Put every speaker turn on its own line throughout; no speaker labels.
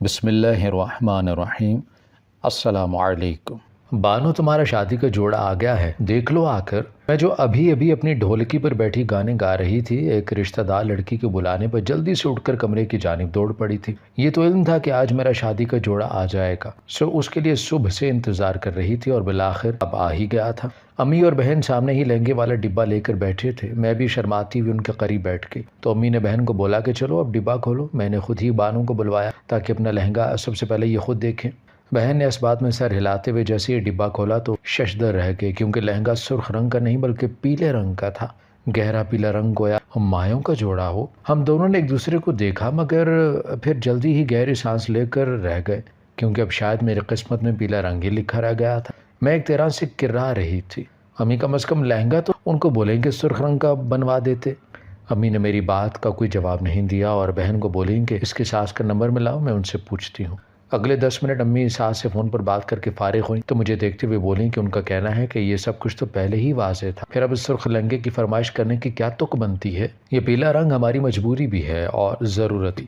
بسم اللہ الرحمن الرحیم۔ السلام علیکم۔ بانو تمہارا شادی کا جوڑا آ گیا ہے، دیکھ لو آ کر۔ میں جو ابھی اپنی ڈھولکی پر بیٹھی گانے گا رہی تھی، ایک رشتہ دار لڑکی کے بلانے پر جلدی سے اٹھ کر کمرے کی جانب دوڑ پڑی تھی۔ یہ تو علم تھا کہ آج میرا شادی کا جوڑا آ جائے گا، اس کے لیے صبح سے انتظار کر رہی تھی اور بالآخر اب آ ہی گیا تھا۔ امی اور بہن سامنے ہی لہنگے والا ڈبہ لے کر بیٹھے تھے۔ میں بھی شرماتی ہوئی ان کے قریب بیٹھ گئی تو امی نے بہن کو بولا کہ چلو اب ڈبہ کھولو۔ میں نے خود ہی بانو کو بلوایا تاکہ اپنا لہنگا سب سے پہلے یہ خود دیکھیں۔ بہن نے اس بات میں سر ہلاتے ہوئے جیسے یہ ڈبہ کھولا تو ششدر رہ گئے، کیونکہ لہنگا سرخ رنگ کا نہیں بلکہ پیلے رنگ کا تھا، گہرا پیلا رنگ، گویا مایوں کا جوڑا ہو۔ ہم دونوں نے ایک دوسرے کو دیکھا مگر پھر جلدی ہی گہری سانس لے کر رہ گئے، کیونکہ اب شاید میری قسمت میں پیلا رنگ ہی لکھا رہ گیا تھا۔ میں ایک طرح سے کرا رہی تھی۔ امی کم از کم لہنگا تو ان کو بولیں کہ سرخ رنگ کا بنوا دیتے۔ امی نے میری بات کا کوئی جواب نہیں دیا اور بہن کو بولیں کہ اس کی ساس کا نمبر ملاؤ، میں ان سے پوچھتی ہوں۔ اگلے 10 منٹ امی ساس سے فون پر بات کر کے فارغ ہوئیں تو مجھے دیکھتے ہوئے بولیں کہ ان کا کہنا ہے کہ یہ سب کچھ تو پہلے ہی واضح تھا، پھر اب اس سرخ لہنگے کی فرمائش کرنے کی کیا تک بنتی ہے؟ یہ پیلا رنگ ہماری مجبوری بھی ہے اور ضرورت بھی،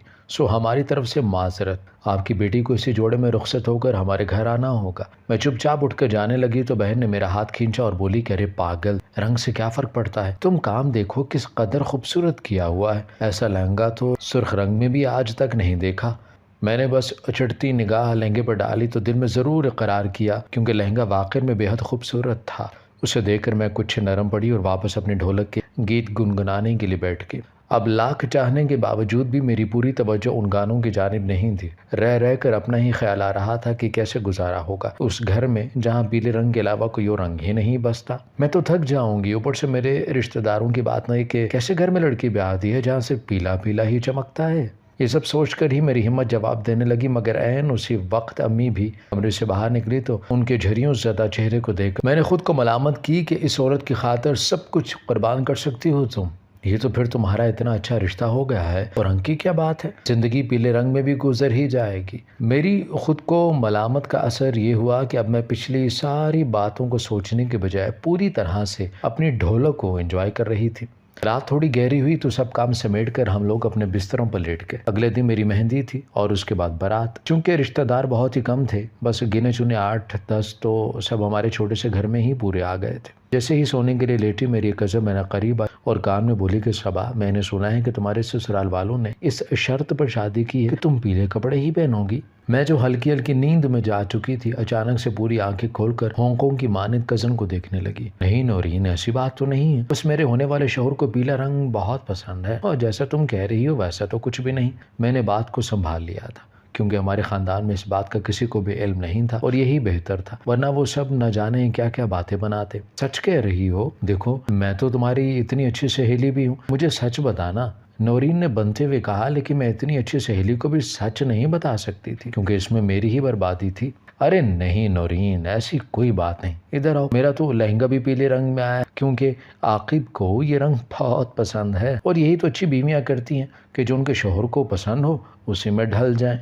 ہماری طرف سے معذرت۔ آپ کی بیٹی کو اسی جوڑے میں رخصت ہو کر ہمارے گھر آنا ہوگا۔ میں چپ چاپ اٹھ کر جانے لگی تو بہن نے میرا ہاتھ کھینچا اور بولی کہ ارے پاگل، رنگ سے کیا فرق پڑتا ہے؟ تم کام دیکھو کس قدر خوبصورت کیا ہوا ہے، ایسا لہنگا تو سرخ رنگ میں بھی آج تک نہیں دیکھا۔ میں نے بس اچڑتی نگاہ لہنگے پر ڈالی تو دل میں ضرور اقرار کیا، کیونکہ لہنگا واقعی میں بے حد خوبصورت تھا۔ اسے دیکھ کر میں کچھ نرم پڑی اور واپس اپنے ڈھولک کے گیت گنگنانے کے لیے بیٹھ گئی۔ اب لاکھ چاہنے کے باوجود بھی میری پوری توجہ ان گانوں کی جانب نہیں تھی۔ رہ کر اپنا ہی خیال آ رہا تھا کہ کیسے گزارا ہوگا اس گھر میں جہاں پیلے رنگ کے علاوہ کوئی اور رنگ ہی نہیں بستا۔ میں تو تھک جاؤں گی، اوپر سے میرے رشتہ داروں کی بات نہیں کہ کیسے گھر میں لڑکی بیاہ دی ہے جہاں سے پیلا پیلا ہی چمکتا ہے۔ یہ سب سوچ کر ہی میری ہمت جواب دینے لگی، مگر عین اسی وقت امی بھی کمرے سے باہر نکلی تو ان کے جھریوں زدہ چہرے کو دیکھ کر میں نے خود کو ملامت کی کہ اس عورت کی خاطر سب کچھ قربان کر سکتی ہو تم؟ یہ تو پھر تمہارا اتنا اچھا رشتہ ہو گیا ہے اور رنگ کی کیا بات ہے، زندگی پیلے رنگ میں بھی گزر ہی جائے گی۔ میری خود کو ملامت کا اثر یہ ہوا کہ اب میں پچھلی ساری باتوں کو سوچنے کے بجائے پوری طرح سے اپنی ڈھولک کو انجوائے کر رہی تھی۔ رات تھوڑی گہری ہوئی تو سب کام سمیٹ کر ہم لوگ اپنے بستروں پر لیٹ گئے۔ اگلے دن میری مہندی تھی اور اس کے بعد بارات۔ چونکہ رشتہ دار بہت ہی کم تھے، بس گنے چنے 8-10 تو سب ہمارے چھوٹے سے گھر میں ہی پورے آ گئے تھے۔ جیسے ہی سونے کے لیے لیٹی میری کزن میرا قریب آئی اور کان میں بولی کہ صبا، میں نے سنا ہے کہ تمہارے سسرال والوں نے اس شرط پر شادی کی ہے کہ تم پیلے کپڑے ہی پہنو گی۔ میں جو ہلکی ہلکی نیند میں جا چکی تھی اچانک سے پوری آنکھیں کھول کر ہانکوں کی مانند کزن کو دیکھنے لگی۔ نہیں نورین، ایسی بات تو نہیں ہے، بس میرے ہونے والے شوہر کو پیلا رنگ بہت پسند ہے اور جیسا تم کہہ رہی ہو ویسا تو کچھ بھی نہیں۔ میں نے بات کو سنبھال لیا تھا، کیونکہ ہمارے خاندان میں اس بات کا کسی کو بھی علم نہیں تھا اور یہی بہتر تھا، ورنہ وہ سب نہ جانے کیا کیا باتیں بناتے۔ سچ کہہ رہی ہو؟ دیکھو میں تو تمہاری اتنی اچھی سہیلی بھی ہوں، مجھے سچ بتانا، نورین نے بنتے ہوئے کہا۔ لیکن میں اتنی اچھی سہیلی کو بھی سچ نہیں بتا سکتی تھی، کیونکہ اس میں میری ہی بربادی تھی۔ ارے نہیں نورین، ایسی کوئی بات نہیں، ادھر آؤ۔ میرا تو لہنگا بھی پیلے رنگ میں آیا کیونکہ عاقب کو یہ رنگ بہت پسند ہے، اور یہی تو اچھی بیویاں کرتی ہیں کہ جو ان کے شوہر کو پسند ہو اسی میں ڈھل جائیں۔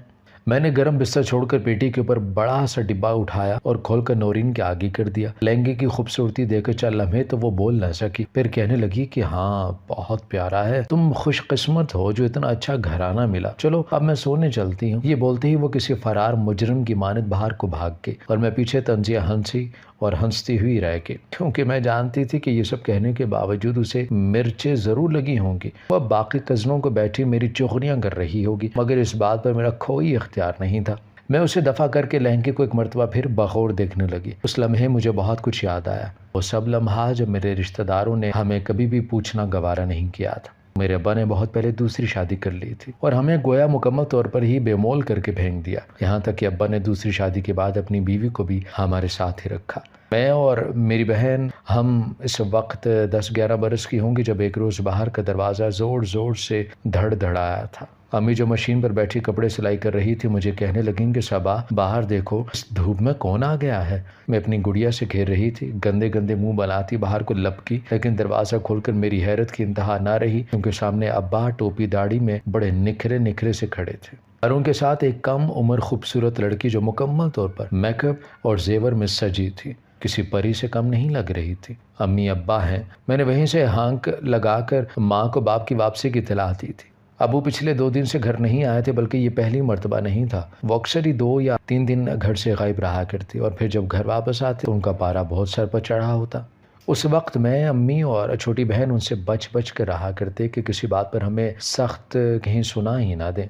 میں نے گرم بستر چھوڑ کر پیٹی کے اوپر بڑا سا ڈبہ اٹھایا اور کھول کر نورین کے آگے کر دیا۔ لہنگے کی خوبصورتی دیکھ کر چند لمحے تو وہ بول نہ سکی، پھر کہنے لگی کہ ہاں بہت پیارا ہے، تم خوش قسمت ہو جو اتنا اچھا گھرانہ ملا، چلو اب میں سونے چلتی ہوں۔ یہ بولتے ہی وہ کسی فرار مجرم کی مانند باہر کو بھاگ گئی اور میں پیچھے طنزیہ ہنسی اور ہنستی ہوئی رہ گئی، کیونکہ میں جانتی تھی کہ یہ سب کہنے کے باوجود اسے مرچیں ضرور لگی ہوں گی۔ وہ باقی کزنوں کو بیٹھی میری چغلیاں کر رہی ہوگی، مگر اس بات پر میرا کوئی اختیار نہیں تھا۔ میں اسے دفع کر کے لہنگے کو ایک مرتبہ پھر بغور دیکھنے لگی۔ اس لمحے مجھے بہت کچھ یاد آیا، وہ سب لمحہ جب میرے رشتہ داروں نے ہمیں کبھی بھی پوچھنا گوارا نہیں کیا تھا۔ میرے ابا نے بہت پہلے دوسری شادی کر لی تھی اور ہمیں گویا مکمل طور پر ہی بے مول کر کے پھینک دیا، یہاں تک کہ ابا نے دوسری شادی کے بعد اپنی بیوی کو بھی ہمارے ساتھ ہی رکھا۔ میں اور میری بہن ہم اس وقت 10-11 برس کی ہوں گی جب ایک روز باہر کا دروازہ زور زور سے دھڑ دھڑایا تھا۔ امی جو مشین پر بیٹھی کپڑے سلائی کر رہی تھی مجھے کہنے لگیں کہ صبا باہر دیکھو، اس دھوپ میں کون آ گیا ہے۔ میں اپنی گڑیا سے گھیر رہی تھی، گندے گندے منہ بناتی باہر کو لپکی، لیکن دروازہ کھول کر میری حیرت کی انتہا نہ رہی، کیونکہ سامنے ابا ٹوپی داڑھی میں بڑے نکھرے نکھرے سے کھڑے تھے اور ان کے ساتھ ایک کم عمر خوبصورت لڑکی جو مکمل طور پر میک اپ اور زیور میں سجی تھی، کسی پری سے کم نہیں لگ رہی تھی۔ امی ابا ہیں۔ میں نے وہیں سے ہانک لگا کر ماں کو باپ کی واپسی کی اطلاع دی تھی۔ ابو پچھلے 2 دن سے گھر نہیں آئے تھے، بلکہ یہ پہلی مرتبہ نہیں تھا۔ وہ اکثر ہی 2 یا 3 دن گھر سے غائب رہا کرتے، اور پھر جب گھر واپس آتے تو ان کا پارا بہت سر پر چڑھا ہوتا۔ اس وقت میں، امی اور چھوٹی بہن ان سے بچ کر رہا کرتے کہ کسی بات پر ہمیں سخت کہیں سنا ہی نہ دیں۔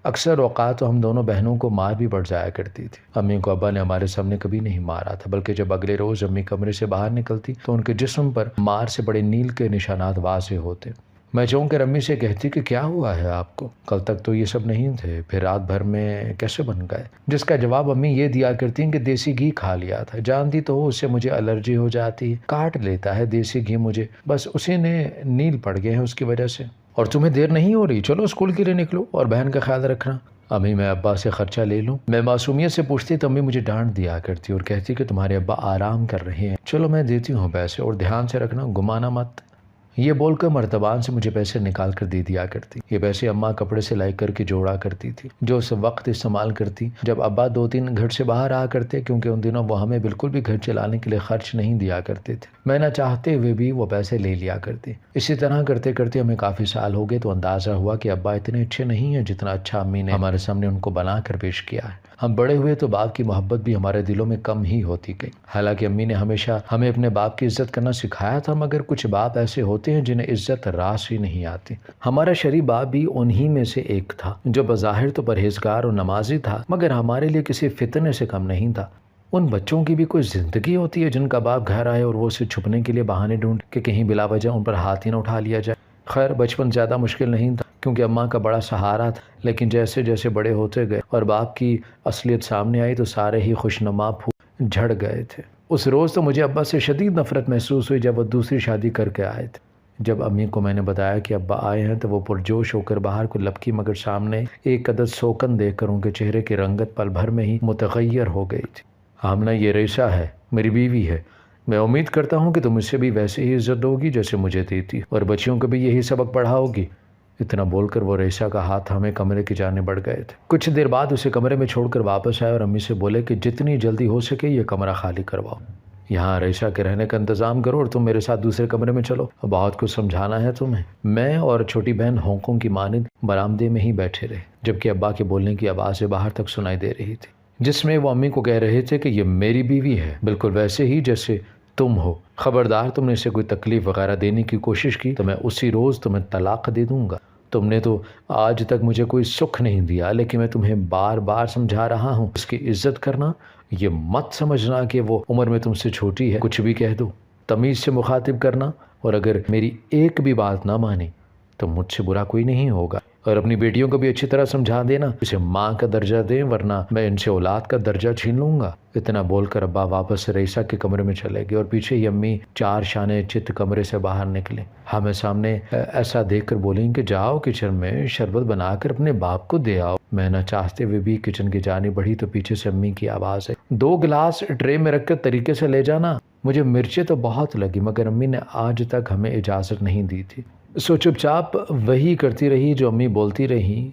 اکثر اوقات تو ہم دونوں بہنوں کو مار بھی پڑ جایا کرتی تھی۔ امی کو ابا نے ہمارے سامنے کبھی نہیں مارا تھا، بلکہ جب اگلے روز امی کمرے سے باہر نکلتی تو ان کے جسم پر مار سے بڑے نیل کے نشانات واضح ہوتے۔ میں چونک کر امی سے کہتی کہ کیا ہوا ہے آپ کو؟ کل تک تو یہ سب نہیں تھے، پھر رات بھر میں کیسے بن گئے؟ جس کا جواب امی یہ دیا کرتی کہ دیسی گھی کھا لیا تھا، جانتی تو اس سے مجھے الرجی ہو جاتی ہے، کاٹ لیتا ہے دیسی گھی مجھے، بس اسی نے نیل پڑ گئے ہیں اس کی وجہ سے۔ اور تمہیں دیر نہیں ہو رہی؟ چلو اسکول کے لیے نکلو اور بہن کا خیال رکھنا۔ امی میں ابا سے خرچہ لے لوں؟ میں معصومیت سے پوچھتی تو امی مجھے ڈانٹ دیا کرتی اور کہتی کہ تمہارے ابا آرام کر رہے ہیں، چلو میں دیتی ہوں پیسے، اور دھیان سے رکھنا، گمانا مت۔ یہ بول کر مرتبان سے مجھے پیسے نکال کر دے دیا کرتی۔ یہ پیسے اماں کپڑے سے لائی کر کے جوڑا کرتی تھی، جو اس وقت استعمال کرتی جب ابا 2-3 گھر سے باہر آ کرتے، کیونکہ ان دنوں وہ ہمیں بالکل بھی گھر چلانے کے لیے خرچ نہیں دیا کرتے تھے۔ میں نہ چاہتے ہوئے بھی وہ پیسے لے لیا کرتے۔ اسی طرح کرتے کرتے ہمیں کافی سال ہو گئے تو اندازہ ہوا کہ ابا اتنے اچھے نہیں ہیں جتنا اچھا امی نے ہمارے سامنے ان کو بنا کر پیش کیا ہے۔ ہم بڑے ہوئے تو باپ کی محبت بھی ہمارے دلوں میں کم ہی ہوتی گئی۔ حالانکہ امی نے ہمیشہ ہمیں اپنے باپ کی عزت کرنا سکھایا تھا، مگر کچھ باپ ایسے ہوتے ہیں جنہیں عزت راس ہی نہیں آتی۔ ہمارا شریف باپ بھی انہی میں سے ایک تھا، جو بظاہر تو پرہیزگار اور نمازی تھا، مگر ہمارے لیے کسی فتنے سے کم نہیں تھا۔ ان بچوں کی بھی کوئی زندگی ہوتی ہے جن کا باپ گھر آئے اور وہ اسے چھپنے کے لیے بہانے ڈھونڈ کہ کہیں بلا وجہ ان پر ہاتھ ہی نہ اٹھا لیا جائے۔ خیر بچپن زیادہ مشکل نہیں تھا، کیونکہ اماں کا بڑا سہارا تھا، لیکن جیسے جیسے بڑے ہوتے گئے اور باپ کی اصلیت سامنے آئی تو سارے ہی خوشنما پھول جھڑ گئے تھے۔ اس روز تو مجھے ابا سے شدید نفرت محسوس ہوئی جب وہ دوسری شادی کر کے آئے تھے۔ جب امی کو میں نے بتایا کہ ابا آئے ہیں تو وہ پرجوش ہو کر باہر کو لپکی، مگر سامنے ایک عدد سوکن دیکھ کر ان کے چہرے کی رنگت پل بھر میں ہی متغیر ہو گئی تھی۔ آمنہ یہ ریشا ہے، میری بیوی ہے، میں امید کرتا ہوں کہ تم اس سے بھی ویسے ہی عزت دو گی جیسے مجھے دیتی، اور بچیوں کو بھی یہی سبق پڑھاؤ گی۔ اتنا بول کر وہ ریشا کا ہاتھ ہمیں کمرے کی جانب بڑھ گئے تھے۔ کچھ دیر بعد اسے کمرے میں چھوڑ کر واپس آئے اور امی سے بولے کہ جتنی جلدی ہو سکے یہ کمرہ خالی کرواؤ، یہاں ریشا کے رہنے کا انتظام کرو، اور تم میرے ساتھ دوسرے کمرے میں چلو، بہت کچھ سمجھانا ہے تمہیں۔ میں اور چھوٹی بہن ہونکوں کی مانند برآمدے میں ہی بیٹھے رہے، جبکہ ابا کے بولنے کی آوازیں باہر تک سنائی دے رہی تھی، جس میں وہ امی کو کہہ رہے تھے کہ یہ میری بیوی ہے، بالکل ویسے ہی جیسے تم ہو، خبردار تم نے اسے کوئی تکلیف وغیرہ دینے کی کوشش کی تو میں اسی روز تمہیں طلاق دے دوں گا۔ تم نے تو آج تک مجھے کوئی سکھ نہیں دیا، لیکن میں تمہیں بار بار سمجھا رہا ہوں اس کی عزت کرنا، یہ مت سمجھنا کہ وہ عمر میں تم سے چھوٹی ہے، کچھ بھی کہہ دو، تمیز سے مخاطب کرنا، اور اگر میری ایک بھی بات نہ مانی تو مجھ سے برا کوئی نہیں ہوگا، اور اپنی بیٹیوں کو بھی اچھی طرح سمجھا دینا، اسے ماں کا درجہ دیں ورنہ میں ان سے اولاد کا درجہ چھین لوں گا۔ اتنا بول کر ابا واپس ریشا کے کمرے میں چلے گئے اور پیچھے ہی امی 4 شانے چت کمرے سے باہر نکلے۔ ہمیں سامنے ایسا دیکھ کر بولیں کہ جاؤ کچن میں شربت بنا کر اپنے باپ کو دے آؤ۔ میں نہ چاہتے ہوئے بھی کچن کی جانب بڑھی تو پیچھے سے امی کی آواز ہے، 2 گلاس ٹرے میں رکھ کر طریقے سے لے جانا۔ مجھے مرچیں تو بہت لگی، مگر امی نے آج تک ہمیں اجازت نہیں دی تھی، سو چپ چاپ وہی کرتی رہی جو امی بولتی رہی،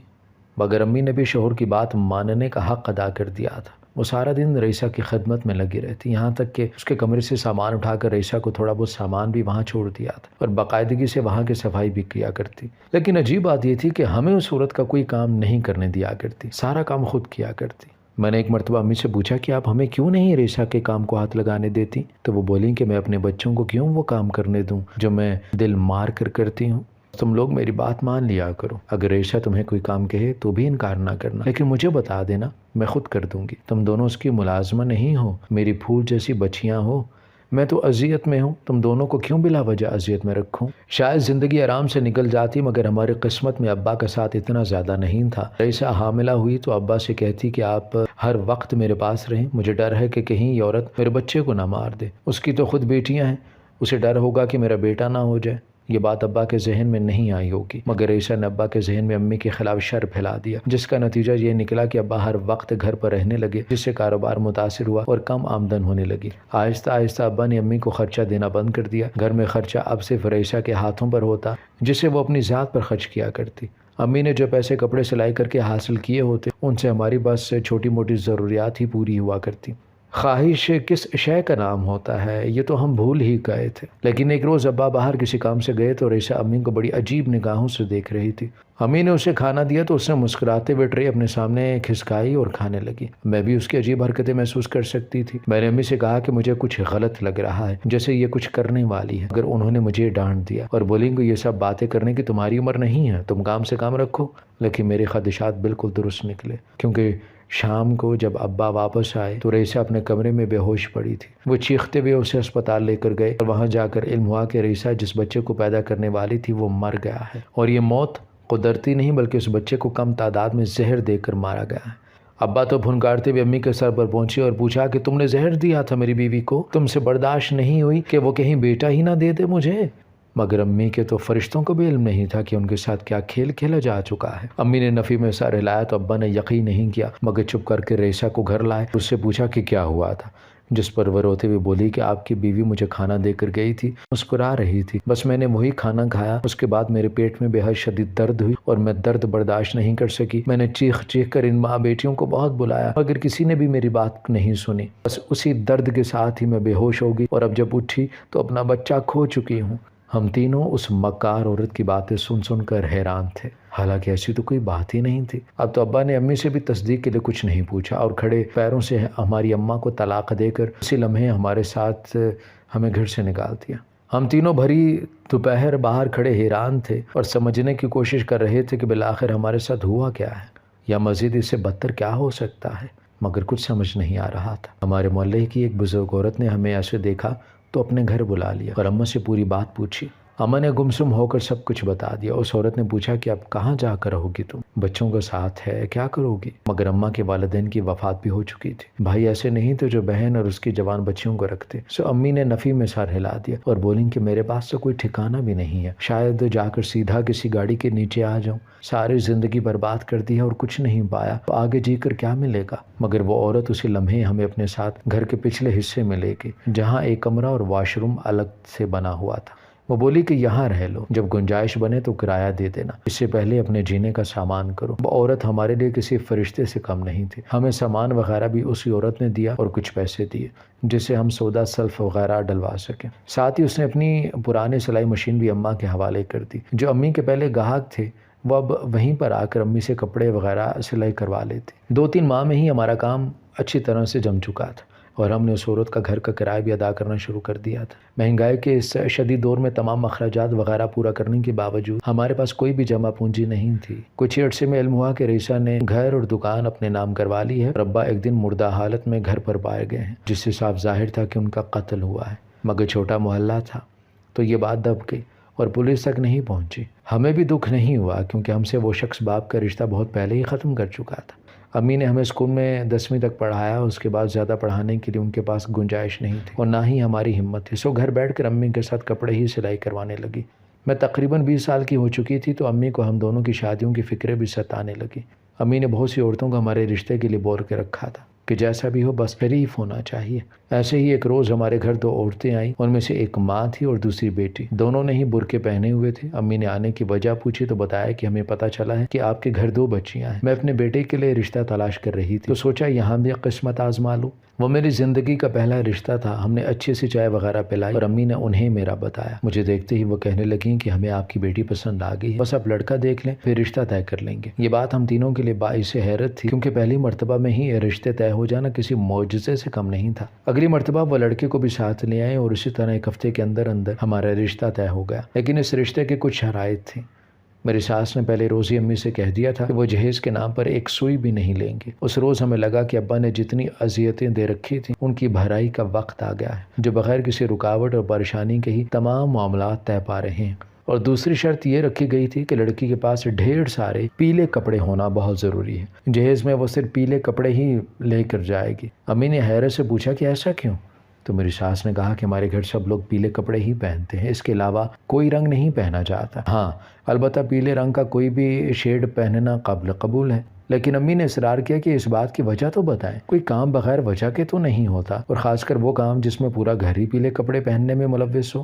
مگر امی نے بھی شوہر کی بات ماننے کا حق ادا کر دیا تھا۔ وہ سارا دن ریشا کی خدمت میں لگی رہتی، یہاں تک کہ اس کے کمرے سے سامان اٹھا کر ریشا کو تھوڑا بہت سامان بھی وہاں چھوڑ دیا تھا، اور باقاعدگی سے وہاں کی صفائی بھی کیا کرتی۔ لیکن عجیب بات یہ تھی کہ ہمیں اس عورت کا کوئی کام نہیں کرنے دیا کرتی، سارا کام خود کیا کرتی۔ میں نے ایک مرتبہ امی سے پوچھا کہ آپ ہمیں کیوں نہیں ریشا کے کام کو ہاتھ لگانے دیتی؟ تو وہ بولیں کہ میں اپنے بچوں کو کیوں وہ کام کرنے دوں جو میں دل مار کر کرتی ہوں۔ تم لوگ میری بات مان لیا کرو، اگر ریشا تمہیں کوئی کام کہے تو بھی انکار نہ کرنا، لیکن مجھے بتا دینا، میں خود کر دوں گی۔ تم دونوں اس کی ملازمہ نہیں ہو، میری پھول جیسی بچیاں ہو، میں تو اذیت میں ہوں، تم دونوں کو کیوں بلا وجہ اذیت میں رکھوں؟ شاید زندگی آرام سے نکل جاتی، مگر ہماری قسمت میں ابا کا ساتھ اتنا زیادہ نہیں تھا۔ ریشا حاملہ ہوئی تو ابا سے کہتی کہ آپ ہر وقت میرے پاس رہیں، مجھے ڈر ہے کہ کہیں یہ عورت میرے بچے کو نہ مار دے، اس کی تو خود بیٹیاں ہیں، اسے ڈر ہوگا کہ میرا بیٹا نہ ہو جائے۔ یہ بات ابا کے ذہن میں نہیں آئی ہوگی، مگر ریشا نے ابا کے ذہن میں امی کے خلاف شر پھیلا دیا، جس کا نتیجہ یہ نکلا کہ ابا ہر وقت گھر پر رہنے لگے، جس سے کاروبار متاثر ہوا اور کم آمدن ہونے لگی۔ آہستہ آہستہ ابا نے امی کو خرچہ دینا بند کر دیا، گھر میں خرچہ اب صرف ریشا کے ہاتھوں پر ہوتا، جسے وہ اپنی ذات پر خرچ کیا کرتی۔ امی نے جو پیسے کپڑے سلائی کر کے حاصل کیے ہوتے، ان سے ہماری بس چھوٹی موٹی ضروریات ہی پوری ہوا کرتی۔ خواہش کس شے کا نام ہوتا ہے یہ تو ہم بھول ہی گئے تھے۔ لیکن ایک روز ابا باہر کسی کام سے گئے تو ریسا امی کو بڑی عجیب نگاہوں سے دیکھ رہی تھی۔ امی نے اسے کھانا دیا تو اس نے مسکراتے ہوئے ٹرے اپنے سامنے کھسکائی اور کھانے لگی۔ میں بھی اس کی عجیب حرکتیں محسوس کر سکتی تھی۔ میں نے امی سے کہا کہ مجھے کچھ غلط لگ رہا ہے، جیسے یہ کچھ کرنے والی ہے، مگر انہوں نے مجھے ڈانٹ دیا اور بولیں کہ یہ سب باتیں کرنے کی تمہاری عمر نہیں ہے، تم کام سے کام رکھو۔ لیکن میرے خدشات بالکل درست نکلے، کیونکہ شام کو جب ابا واپس آئے تو ریسا اپنے کمرے میں بے ہوش پڑی تھی۔ وہ چیختے ہوئے اسے اسپتال لے کر گئے اور وہاں جا کر علم ہوا کہ ریسا جس بچے کو پیدا کرنے والی تھی وہ مر گیا ہے، اور یہ موت قدرتی نہیں بلکہ اس بچے کو کم تعداد میں زہر دے کر مارا گیا ہے۔ ابا تو پھنکارتے ہوئے امی کے سر پر پہنچے اور پوچھا کہ تم نے زہر دیا تھا میری بیوی کو، تم سے برداشت نہیں ہوئی کہ وہ کہیں بیٹا ہی نہ دے دے مجھے؟ مگر امی کے تو فرشتوں کو بھی علم نہیں تھا کہ ان کے ساتھ کیا کھیل کھیلا جا چکا ہے۔ امی نے نفی میں سر ہلایا تو ابا نے یقین نہیں کیا، مگر چپ کر کے ریسا کو گھر لائے، اس سے پوچھا کہ کیا ہوا تھا، جس پر وہ روتے ہوئے بولی کہ آپ کی بیوی مجھے کھانا دے کر گئی تھی، مسکرا رہی تھی، بس میں نے وہی کھانا کھایا، اس کے بعد میرے پیٹ میں بے حد شدید درد ہوئی اور میں درد برداشت نہیں کر سکی، میں نے چیخ چیخ کر ان ماں بیٹیوں کو بہت بلایا مگر کسی نے بھی میری بات نہیں سنی، بس اسی درد کے ساتھ ہی میں بے ہوش ہو گئی اور اب جب اٹھی تو اپنا بچہ کھو چکی ہوں۔ ہم تینوں اس مکار عورت کی باتیں سن سن کر حیران تھے، حالانکہ ایسی تو کوئی بات ہی نہیں تھی۔ اب تو ابا نے امی سے بھی تصدیق کے لیے کچھ نہیں پوچھا اور کھڑے پیروں سے ہماری اماں کو طلاق دے کر اسی لمحے ہمارے ساتھ ہمیں گھر سے نکال دیا۔ ہم تینوں بھری دوپہر باہر کھڑے حیران تھے اور سمجھنے کی کوشش کر رہے تھے کہ بالآخر ہمارے ساتھ ہوا کیا ہے، یا مزید اس سے بدتر کیا ہو سکتا ہے، مگر کچھ سمجھ نہیں آ رہا تھا۔ ہمارے محلے کی ایک بزرگ عورت نے ہمیں ایسے دیکھا تو اپنے گھر بلا لیا اور اماں سے پوری بات پوچھی۔ اماں نے گمسم ہو کر سب کچھ بتا دیا۔ اس عورت نے پوچھا کہ اب کہاں جا کر رہو گی تم، بچوں کا ساتھ ہے، کیا کرو گی؟ مگر اماں کے والدین کی وفات بھی ہو چکی تھی، بھائی ایسے نہیں تھے جو بہن اور اس کی جوان بچیوں کو رکھتے۔ سو امی نے نفی میں سر ہلا دیا اور بولیں کہ میرے پاس تو کوئی ٹھکانہ بھی نہیں ہے، شاید جا کر سیدھا کسی گاڑی کے نیچے آ جاؤں، ساری زندگی برباد کر دی ہے اور کچھ نہیں پایا تو آگے جی کر کیا ملے گا؟ مگر وہ عورت اسی لمحے ہمیں اپنے ساتھ گھر کے پچھلے حصے میں لے گئی، جہاں ایک کمرہ اور واش روم الگ سے بنا ہوا تھا۔ وہ بولی کہ یہاں رہ لو، جب گنجائش بنے تو کرایہ دے دینا، اس سے پہلے اپنے جینے کا سامان کرو۔ وہ عورت ہمارے لیے کسی فرشتے سے کم نہیں تھی، ہمیں سامان وغیرہ بھی اسی عورت نے دیا اور کچھ پیسے دیے جس سے ہم سودا سلف وغیرہ ڈلوا سکیں۔ ساتھ ہی اس نے اپنی پرانی سلائی مشین بھی اماں کے حوالے کر دی۔ جو امی کے پہلے گاہک تھے وہ اب وہیں پر آ کر امی سے کپڑے وغیرہ سلائی کروا لیتے۔ 2-3 ماہ میں ہی ہمارا کام اچھی طرح سے جم چکا تھا اور ہم نے اس عورت کا گھر کا کرایہ بھی ادا کرنا شروع کر دیا تھا۔ مہنگائی کے اس شدید دور میں تمام اخراجات وغیرہ پورا کرنے کے باوجود ہمارے پاس کوئی بھی جمع پونجی نہیں تھی۔ کچھ ہی عرصے میں علم ہوا کہ ریسا نے گھر اور دکان اپنے نام کروا لی ہے اور ابا ایک دن مردہ حالت میں گھر پر پائے گئے ہیں، جس سے صاف ظاہر تھا کہ ان کا قتل ہوا ہے، مگر چھوٹا محلہ تھا تو یہ بات دب گئی اور پولیس تک نہیں پہنچی۔ ہمیں بھی دکھ نہیں ہوا کیونکہ ہم سے وہ شخص باپ کا رشتہ بہت پہلے ہی ختم کر چکا تھا۔ امی نے ہمیں اسکول میں 10ویں تک پڑھایا، اس کے بعد زیادہ پڑھانے کے لیے ان کے پاس گنجائش نہیں تھی اور نہ ہی ہماری ہمت تھی، سو گھر بیٹھ کر امی کے ساتھ کپڑے ہی سلائی کروانے لگی۔ میں تقریباً 20 سال کی ہو چکی تھی تو امی کو ہم دونوں کی شادیوں کی فکریں بھی ستانے لگی۔ امی نے بہت سی عورتوں کو ہمارے رشتے کے لیے بول کے رکھا تھا کہ جیسا بھی ہو بس شریف ہونا چاہیے۔ ایسے ہی ایک روز ہمارے گھر 2 عورتیں آئیں، ان میں سے ایک ماں تھی اور دوسری بیٹی، دونوں نے ہی برقعے پہنے ہوئے تھے۔ امی نے آنے کی وجہ پوچھی تو بتایا کہ ہمیں پتہ چلا ہے کہ آپ کے گھر 2 بچیاں ہیں، میں اپنے بیٹے کے لیے رشتہ تلاش کر رہی تھی تو سوچا یہاں بھی قسمت آزما لوں۔ وہ میری زندگی کا پہلا رشتہ تھا۔ ہم نے اچھی سی چائے وغیرہ پلائی اور امی نے انہیں میرا بتایا۔ مجھے دیکھتے ہی وہ کہنے لگیں کہ ہمیں آپ کی بیٹی پسند آ گئی ہے، بس اب لڑکا دیکھ لیں پھر رشتہ طے کر لیں گے۔ یہ بات ہم تینوں کے لیے باعث حیرت تھی کیونکہ پہلی مرتبہ میں ہی رشتے طے ہو جانا کسی معجزے سے کم نہیں تھا۔ اگلی مرتبہ وہ لڑکے کو بھی ساتھ لے آئے اور اسی طرح ایک ہفتے کے اندر ہمارا رشتہ طے ہو گیا، لیکن اس رشتے کے کچھ شرائط تھیں۔ میری ساس نے پہلے روز ہی امی سے کہہ دیا تھا کہ وہ جہیز کے نام پر ایک سوئی بھی نہیں لیں گے۔ اس روز ہمیں لگا کہ ابا نے جتنی اذیتیں دے رکھی تھیں ان کی بھرائی کا وقت آ گیا ہے، جو بغیر کسی رکاوٹ اور پریشانی کے ہی تمام معاملات طے پا رہے ہیں۔ اور دوسری شرط یہ رکھی گئی تھی کہ لڑکی کے پاس ڈھیر سارے پیلے کپڑے ہونا بہت ضروری ہے، جہیز میں وہ صرف پیلے کپڑے ہی لے کر جائے گی۔ امی نے حیرت سے پوچھا کہ ایسا کیوں؟ تو میری ساس نے کہا کہ ہمارے گھر سب لوگ پیلے کپڑے ہی پہنتے ہیں، اس کے علاوہ کوئی رنگ نہیں پہنا جاتا۔ ہاں البتہ پیلے رنگ کا کوئی بھی شیڈ پہننا قابل قبول ہے، لیکن امی نے اصرار کیا کہ اس بات کی وجہ تو بتائیں، کوئی کام بغیر وجہ کے تو نہیں ہوتا، اور خاص کر وہ کام جس میں پورا گھر ہی پیلے کپڑے پہننے میں ملوث ہو۔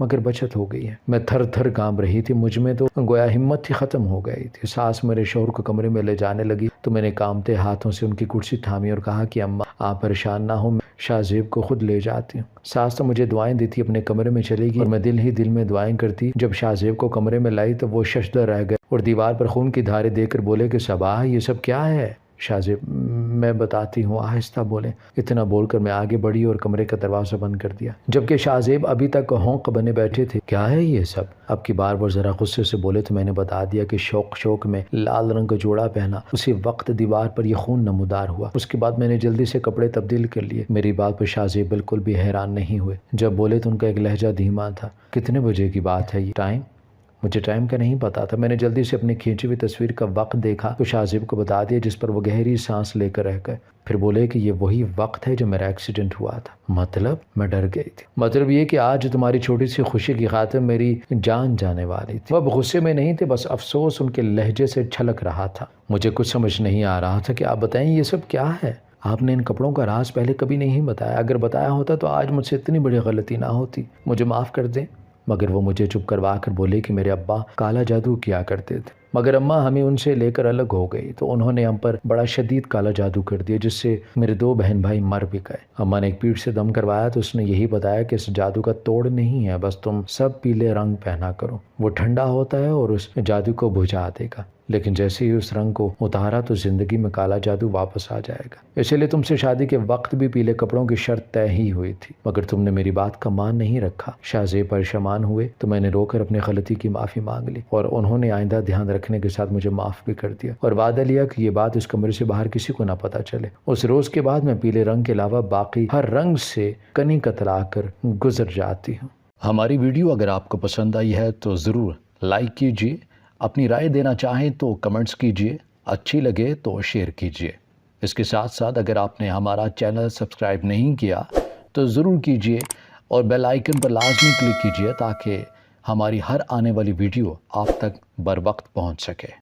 مگر بچت ہو گئی ہے۔ میں تھر تھر کانپ رہی تھی، مجھ میں تو گویا ہمت ہی ختم ہو گئی تھی۔ ساس میرے شوہر کو کمرے میں لے جانے لگی تو میں نے کانپتے ہاتھوں سے ان کی کرسی تھامی اور کہا کہ اماں آپ پریشان نہ ہو، میں شاہ زیب کو خود لے جاتی ہوں۔ ساس تو مجھے دعائیں دیتی اپنے کمرے میں چلے گی اور میں دل ہی دل میں دعائیں کرتی۔ جب شاہ زیب کو کمرے میں لائی تو وہ ششدر رہ گئے اور دیوار پر خون کی دھاریں دیکھ کر بولے کہ صبا یہ سب کیا ہے؟ شاہ زیب میں بتاتی ہوں، آہستہ بولیں۔ اتنا بول کر میں آگے بڑھی اور کمرے کا دروازہ بند کر دیا، جبکہ شاہ زیب ابھی تک ہونق بنے بیٹھے تھے۔ کیا ہے یہ سب؟ اب کی بار ذرا غصے سے بولے تو میں نے بتا دیا کہ شوق میں لال رنگ کا جوڑا پہنا، اسی وقت دیوار پر یہ خون نمودار ہوا۔ اس کے بعد میں نے جلدی سے کپڑے تبدیل کر لیے۔ میری بات پر شاہ زیب بالکل بھی حیران نہیں ہوئے۔ جب بولے تو ان کا ایک لہجہ دھیما تھا۔ کتنے بجے کی بات ہے یہ؟ ٹائم؟ مجھے ٹائم کا نہیں پتا تھا۔ میں نے جلدی سے اپنی کھینچی ہوئی تصویر کا وقت دیکھا تو شاہ زیب کو بتا دیا، جس پر وہ گہری سانس لے کر رہ گئے۔ پھر بولے کہ یہ وہی وقت ہے جو میرا ایکسیڈنٹ ہوا تھا۔ مطلب؟ میں ڈر گئی تھی۔ مطلب یہ کہ آج تمہاری چھوٹی سی خوشی کی خاطر میری جان جانے والی تھی۔ وہ اب غصے میں نہیں تھے، بس افسوس ان کے لہجے سے چھلک رہا تھا۔ مجھے کچھ سمجھ نہیں آ رہا تھا کہ آپ بتائیں یہ سب کیا ہے؟ آپ نے ان کپڑوں کا راز پہلے کبھی نہیں بتایا۔ اگر بتایا ہوتا تو آج مجھ سے اتنی بڑی غلطی نہ ہوتی۔ مجھے معاف کر دیں۔ مگر وہ مجھے چپ کروا کر بولے کہ میرے ابا کالا جادو کیا کرتے تھے، مگر اماں ہمیں ان سے لے کر الگ ہو گئی تو انہوں نے ہم پر بڑا شدید کالا جادو کر دیا، جس سے میرے 2 بہن بھائی مر بھی گئے۔ اماں نے ایک پیڑ سے دم کروایا تو اس نے یہی بتایا کہ اس جادو کا توڑ نہیں ہے، بس تم سب پیلے رنگ پہنا کرو، وہ ٹھنڈا ہوتا ہے اور اس جادو کو بجھا دے گا، لیکن جیسے ہی اس رنگ کو اتارا تو زندگی میں کالا جادو واپس آ جائے گا۔ اسی لیے تم سے شادی کے وقت بھی پیلے کپڑوں کی شرط طے ہی ہوئی تھی، مگر تم نے میری بات کا مان نہیں رکھا۔ شاہ زیب پریشان ہوئے تو میں نے رو کر اپنی غلطی کی معافی مانگ لی اور انہوں نے آئندہ دھیان رکھنے کے ساتھ مجھے معاف بھی کر دیا اور وعدہ لیا کہ یہ بات اس کمرے سے باہر کسی کو نہ پتہ چلے۔ اس روز کے بعد میں پیلے رنگ کے علاوہ باقی ہر رنگ سے کنی کترا کر گزر جاتی ہوں۔ ہماری ویڈیو اگر آپ کو پسند آئی ہے تو ضرور لائک کیجیے، اپنی رائے دینا چاہیں تو کمنٹس کیجیے، اچھی لگے تو شیئر کیجیے۔ اس کے ساتھ ساتھ اگر آپ نے ہمارا چینل سبسکرائب نہیں کیا تو ضرور کیجیے اور بیل آئیکن پر لازمی کلک کیجیے تاکہ ہماری ہر آنے والی ویڈیو آپ تک بر وقت پہنچ سکے۔